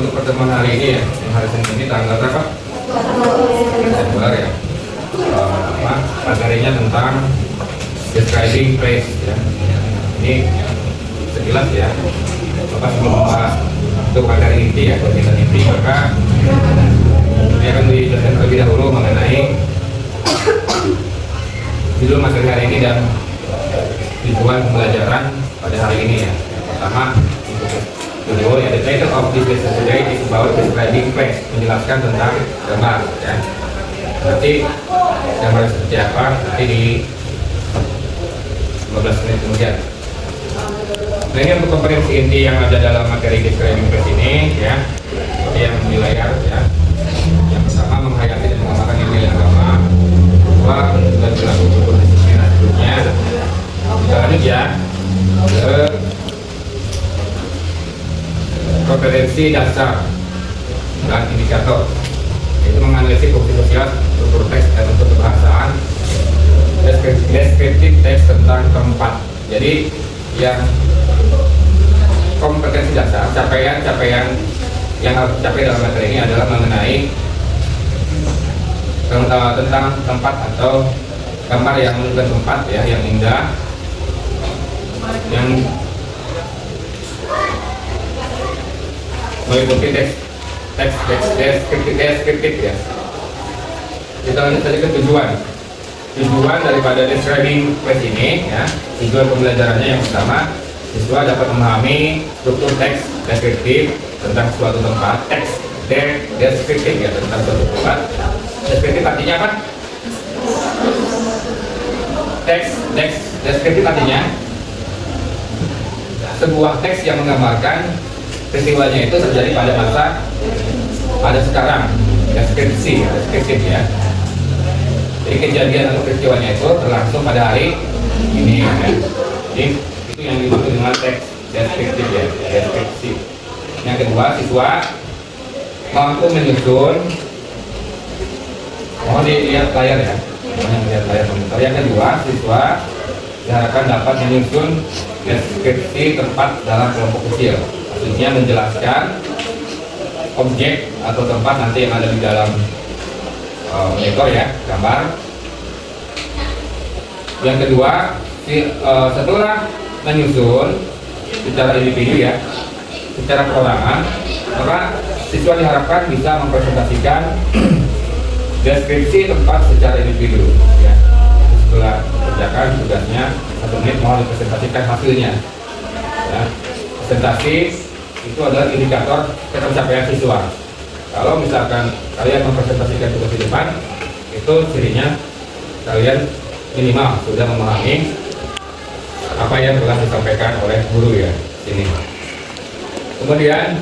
untuk pertemuan hari ini ya, yang hari Senin ini tanggal berapa? Desember ya. Materinya tentang describing place ya. Ini sekilas ya. Bapak sebelum membahas untuk materi inti ya, kegiatan inti, maka saya akan dijelaskan terlebih dahulu mengenai judul materi hari ini dan tujuan pembelajaran pada hari ini ya. Pertama, judul ya, the title of this lesson today is about describing place, menjelaskan tentang gambar ya. Nanti gambar seperti apa nanti di 15 menit kemudian. Nah, ini untuk kompetensi inti yang ada dalam materi describing place ini ya, seperti yang di layar ya. Yang pertama, menghayati dan menggambarkan nilai agama. Kedua, menunjukkan perilaku berdisiplin dan seterusnya. Lanjut ya ke kompetensi dasar dan indikator, yaitu menganalisis fungsi sosial, struktur teks dan bentuk kebahasaan, deskriptif teks tentang tempat. Jadi yang kompetensi dasar, capaian yang harus dicapai dalam materi ini adalah mengenai tentang tempat atau gambar yang menunjukkan tempat ya, yang indah, yang mengikuti teks deskriptif ya. Kita lanjut saja ke tujuan daripada describing place ini ya. Tujuan pembelajarannya yang pertama, siswa dapat memahami struktur teks deskriptif tentang suatu tempat. Teks deskriptif ya, tentang suatu tempat. Deskriptif artinya apa? Teks deskriptif artinya sebuah teks yang menggambarkan peristiwanya itu terjadi pada sekarang. Deskriptif ya. Jadi kejadian atau peristiwanya itu berlangsung pada hari ini ya. Jadi itu yang dimaksud dengan teks deskriptif ya, deskripsi. Yang kedua, siswa mampu menyusun. Mohon dilihat layar ya. Yang kedua, siswa diharapkan dapat menyusun deskripsi tempat dalam kelompok kecil. Maksudnya menjelaskan objek atau tempat nanti yang ada di dalam monitor ya, gambar. Yang kedua, setelah menyusun secara individu ya, secara perorangan, maka siswa diharapkan bisa mempresentasikan deskripsi tempat secara individu ya. Setelah kerjakan tugasnya 1 menit, mau dipresentasikan hasilnya ya. Presentasi itu adalah indikator pencapaian siswa. Kalau misalkan kalian mempresentasikan tugas di depan, itu cirinya kalian minimal sudah memahami apa yang telah disampaikan oleh guru ya sini. Kemudian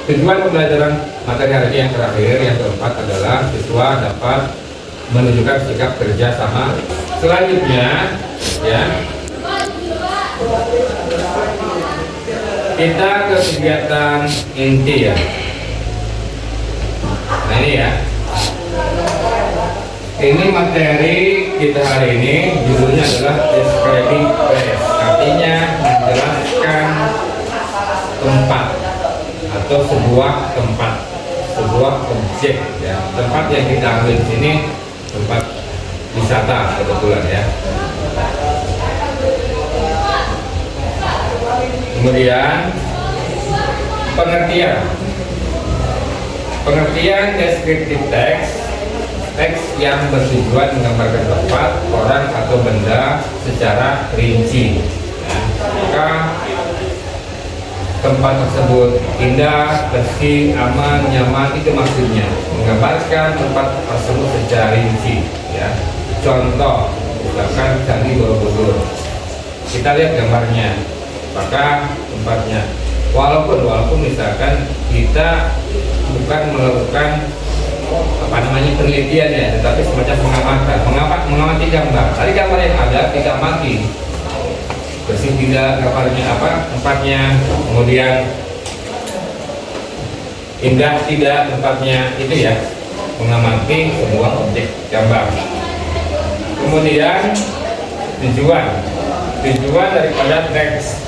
tujuan pembelajaran materi hari ini yang terakhir, yang keempat adalah siswa dapat menunjukkan sikap kerja sama. Selanjutnya ya, kita ke kegiatan inti ya. Nah ini ya, ini materi kita hari ini judulnya adalah describing place, artinya menjelaskan tempat atau sebuah tempat, sebuah objek ya. Tempat yang kita ambil di sini tempat wisata kebetulan ya. Kemudian pengertian deskriptif teks yang bertujuan menggambarkan tempat, orang atau benda secara rinci ya. Maka tempat tersebut indah, bersih, aman, nyaman, itu maksudnya menggambarkan tempat tersebut secara rinci ya. Contoh, misalkan Candi Borobudur, kita lihat gambarnya, maka tempatnya, walaupun misalkan kita bukan melakukan penelitian ya, tetapi semacam mengamati gambar. Tadi gambar yang ada kita amati, bersih tidak gambarnya, tempatnya, kemudian indah tidak tempatnya, itu ya, mengamati sebuah objek gambar. Kemudian tujuan daripada teks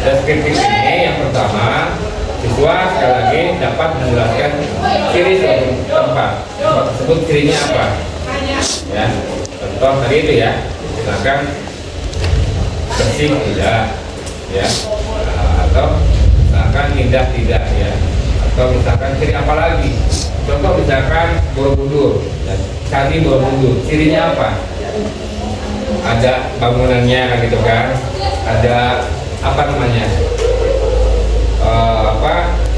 deskriptif ini, yang pertama, Siswa sekali lagi dapat menjelaskan ciri suatu tempat. Tempat tersebut cirinya apa? Ya, contoh tadi itu ya, misalkan bersih tidak, ya, atau misalkan indah tidak, ya, atau misalkan ciri apa lagi? Contoh misalkan Borobudur, ya, Candi Borobudur, cirinya apa? Ada bangunannya kan gitu kan, ada apa namanya?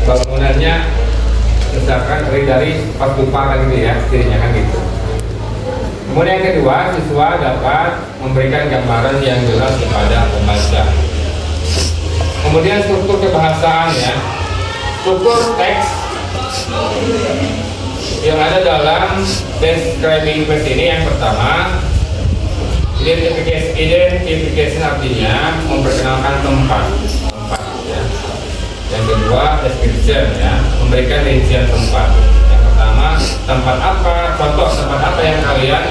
Bangunannya misalkan terdiri dari pastupa kan gitu ya, cirinya kan gitu. Kemudian yang kedua, siswa dapat memberikan gambaran yang jelas kepada pembaca. Kemudian struktur kebahasaan ya, struktur teks yang ada dalam describing phrase ini yang pertama, identification artinya memperkenalkan tempat ya. Yang kedua, description ya, memberikan rincian tempat. Yang pertama, tempat apa, contoh tempat apa yang kalian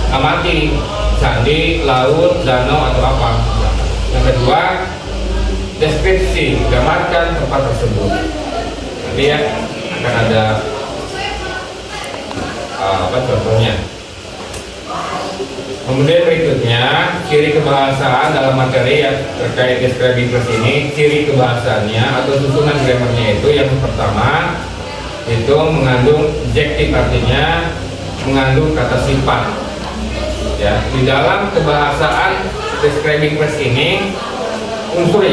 amati, candi, laut, danau atau apa. Yang kedua, deskripsi, gambarkan tempat tersebut. Nanti ya akan ada contohnya. Kemudian berikutnya, ciri kebahasaan dalam materi yang terkait describing phrase ini, ciri kebahasaannya atau susunan grammarnya itu yang pertama itu mengandung adjektif, artinya mengandung kata sifat. Ya, di dalam kebahasaan describing phrase ini unsur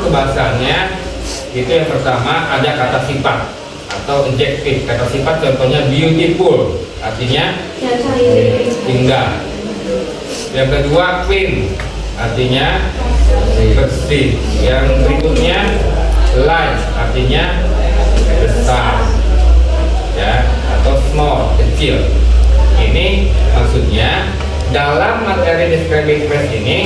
kebahasaannya itu yang pertama ada kata sifat atau adjektif. Kata sifat contohnya beautiful, artinya indah. Yang kedua clean, artinya bersih. Yang berikutnya large, artinya besar ya, atau small, kecil. Ini maksudnya dalam materi describing phrase ini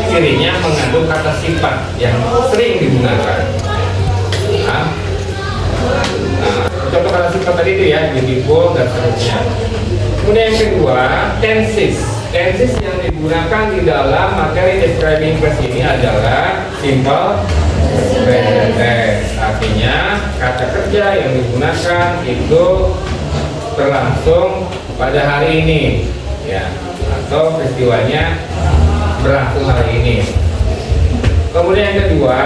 cirinya mengandung kata sifat yang sering digunakan. Contoh kata sifat tadi itu ya, beautiful dan seterusnya. Kemudian yang kedua, tenses. Tenses yang digunakan di dalam materi describing phrase ini adalah simple present tense. Artinya kata kerja yang digunakan itu berlangsung pada hari ini, ya, atau peristiwanya berlangsung hari ini. Kemudian yang kedua,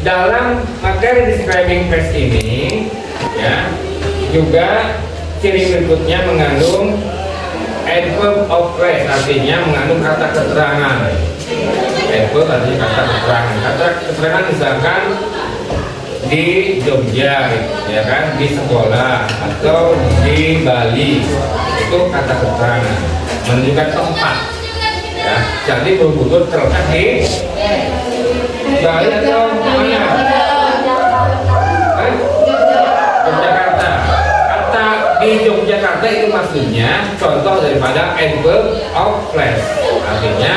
dalam materi describing phrase ini, ya, juga ciri berikutnya mengandung adverb of phrase, artinya mengandung kata keterangan. Adverb artinya kata keterangan. Kata keterangan misalkan di Jogja, ya kan, di sekolah atau di Bali, itu kata keterangan menunjukkan tempat. Ya, jadi Borobudur terletak di Bali atau mana? Yogyakarta. Kata di Yogyakarta itu maksudnya contoh daripada adverb of place, artinya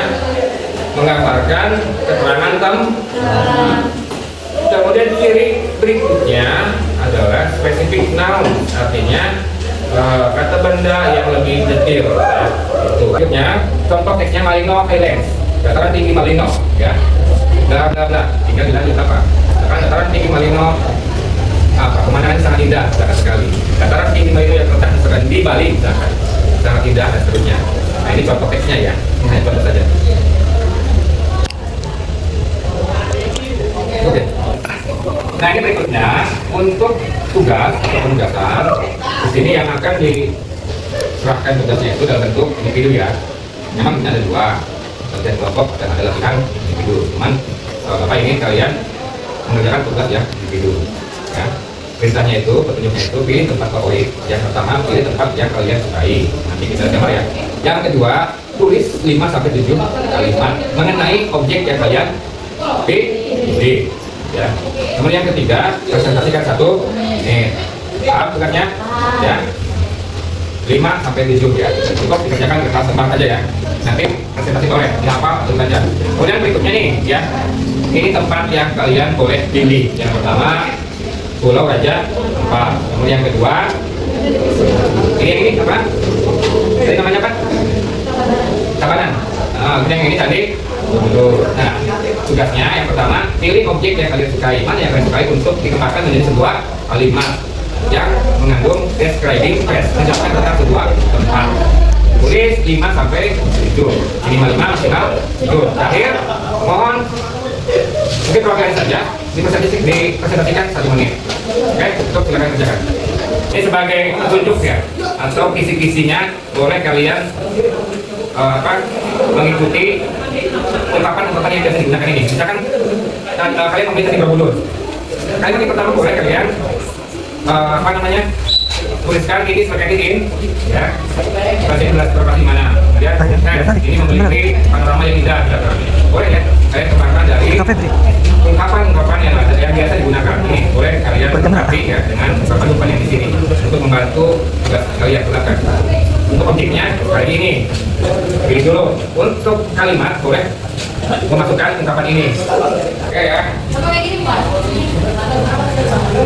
menggambarkan keterangan tempat. Kemudian ciri berikutnya adalah specific noun, artinya kata benda yang lebih detail. Ya. Itu. Berikutnya contoh teksnya Malino Highlands, dataran tinggi Malino, ya. Bla bla bla. Tinggal dilanjut apa? Dataran tinggi Malino apa? Pemandangan sangat indah, sangat sekali. Dataran tinggi Malino yang terletak di Bali, misalkan, sangat indah dan seterusnya. Nah ini contoh teksnya ya. Ini contoh saja. Oke. Nah ini berikutnya untuk tugas atau penugasan di sini yang akan diserahkan tugasnya itu dalam bentuk individu ya. Memang ada dua, latihan kelompok dan ada latihan individu. Cuman Bapak ingin kalian mengerjakan tugas yang individu. Ya. Perintahnya itu, petunjuknya itu pilih tempat favorit. Yang pertama pilih tempat yang kalian sukai. Nanti kita gambar ya. Yang kedua tulis 5-7 kalimat mengenai objek yang kalian pilih. Ya. Kemudian yang ketiga, presentasikan 1 menit. Paham tugasnya? Ya. 5-7 ya. Cukup dikerjakan kertas tebal aja ya. Nanti presentasi boleh apa tulis aja. Kemudian berikutnya nih ya. Ini tempat yang kalian boleh pilih. Yang pertama Pulau Raja Ampat. Kemudian yang kedua ini apa? Ini namanya apa? Tabanan. Kemudian yang ini tadi Borobudur. Nah, tugasnya yang pertama, pilih objek yang kalian sukai. Mana yang kalian sukai untuk dikembangkan menjadi sebuah kalimat yang mengandung describing phrase, menjelaskan tentang sebuah tempat. Tulis 5 sampai 7, minimal 5, maksimal 7. Terakhir, mohon mungkin perwakilan saja dipresentasikan 1 menit. Oke, cukup, silakan kerjakan. Ini sebagai petunjuk ya, atau kisi-kisinya boleh kalian mengikuti ungkapan-ungkapan yang biasa digunakan ini. Misalkan kalian memilih di Borobudur. Kalimat yang pertama boleh kalian tuliskan ini sebagai ini ya, bahasa jelas berarti mana ya, ini memiliki panorama yang indah boleh ya, kalian kembangkan dari ungkapan-ungkapan yang biasa digunakan. Ini boleh kalian lengkapi ya dengan ungkapan-ungkapan yang di sini untuk membantu tugas kalian. Silakan. Untuk objeknya kali ini pilih dulu. Untuk kalimat boleh memasukkan ungkapan ini. Oke ya.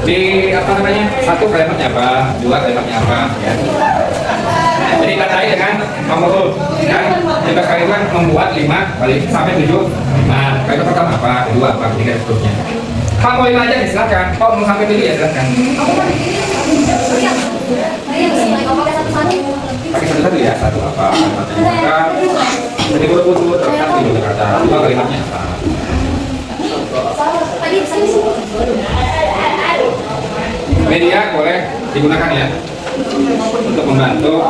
Di satu kalimatnya apa, dua kalimatnya apa ya. Jadi tandai dengan nomor dan juga kalian membuat 5 kali sampai 7. Nah, kalimat pertama apa, kedua apa, ketiga seterusnya. Pak mau 5 aja silakan. Pak mau sampai 7 ya silakan. Pakai satu-satu ya, satu apa, kalimatnya apa. Jadi Borobudur terkata di kata, dua kalimatnya apa. Media boleh digunakan ya untuk membantu.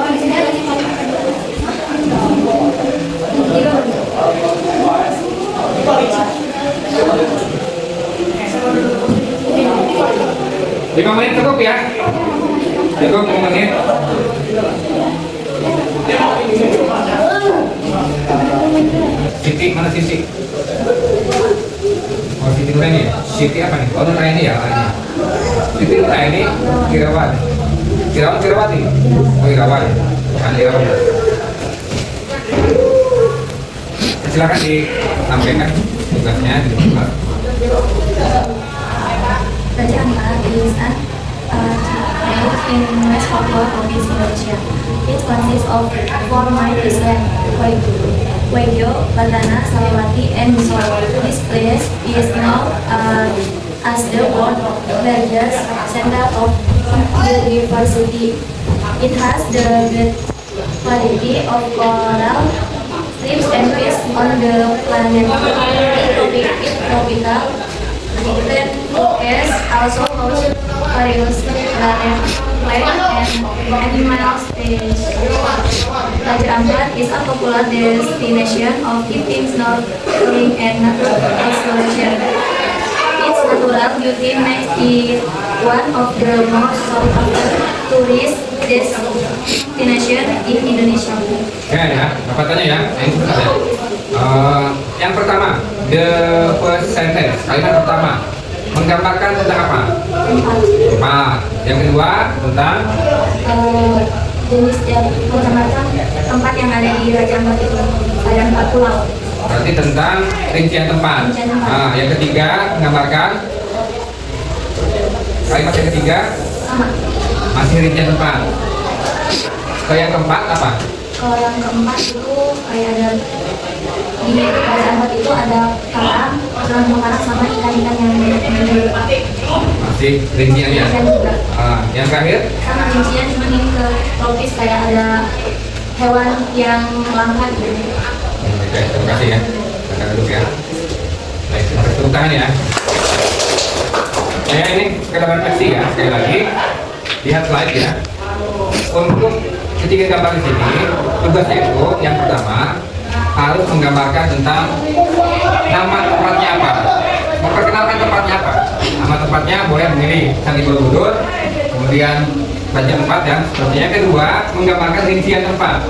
Lima menit cukup ya, cukup 5 menit. Siti mana Siti? Oh Siti Nuraini ya? Siti apa nih? Oh Nuraini ya ini. Siti Nuraini Irawan. Irawati. Oh Irawan. Bukan Irawan. Silakan disampaikan tugasnya di tempat. Bacaan is in West Papua Province, Indonesia. It consists of 4 main islands: Waigeo, Batana, Salawati, and Misol. This place is known as the world's largest center of biodiversity. It has the great variety of coral reefs and fish on the planet. It tropical is also hosts various plant and animal species. Raja Ampat is a popular destination of hiking, snorkeling, and nature exploration. Its natural beauty makes it one of the most sought-after tourist destination in Indonesia. Ya, apa tanya ya? Ini sebentar ya. Yang pertama, the first sentence, kalimat pertama menggambarkan tentang apa? Tempat. Yang kedua tentang jenis yang menggambarkan tempat yang ada di Raja Ampat itu. Ada 4 pulau. Berarti tentang rincian tempat. Nah, yang ketiga menggambarkan kalimat yang ketiga masih rincian tempat. Ke yang keempat apa? Kalau yang keempat itu kayak ada di Raja Ampat itu ada karang sama ikan-ikan yang masih rinciannya. Yang terakhir sama rincian cuma ini ke tropis kayak ada hewan yang langka gitu. Oke, terima kasih ya. Kita duduk ya. Baik, tepuk tangan ya. Saya ini sekedar refleksi ya. Sekali lagi lihat slide ya. Untuk ketiga gambar di sini, tugasnya itu yang pertama harus menggambarkan tentang nama tempatnya apa, memperkenalkan tempatnya apa. Nama tempatnya boleh memilih Candi Borobudur, kemudian Raja Ampat dan seterusnya. Kedua, menggambarkan rincian tempat.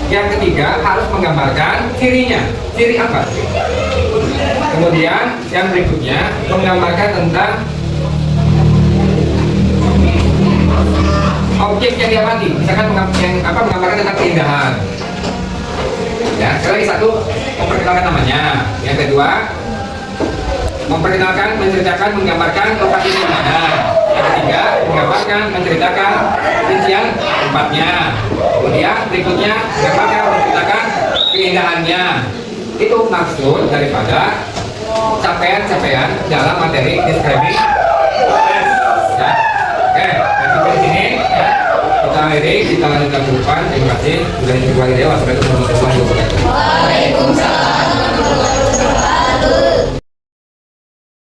Yang ketiga harus menggambarkan cirinya, ciri apa. Kemudian yang berikutnya menggambarkan tentang objek yang diamati, misalkan menggambarkan tentang keindahan. Ya, sekali lagi satu, memperkenalkan namanya. Yang kedua, memperkenalkan, menceritakan, menggambarkan lokasi di mana. Yang ketiga, menggambarkan, menceritakan rincian tempatnya. Kemudian berikutnya, menggambarkan, menceritakan keindahannya. Itu maksud daripada capaian-capaian dalam materi describing ya. Oke, sampai di sini ya. Kita akhiri, kita lanjutkan ke depan. Terima kasih sudah ikut lagi. Wassalamualaikum warahmatullahi wabarakatuh.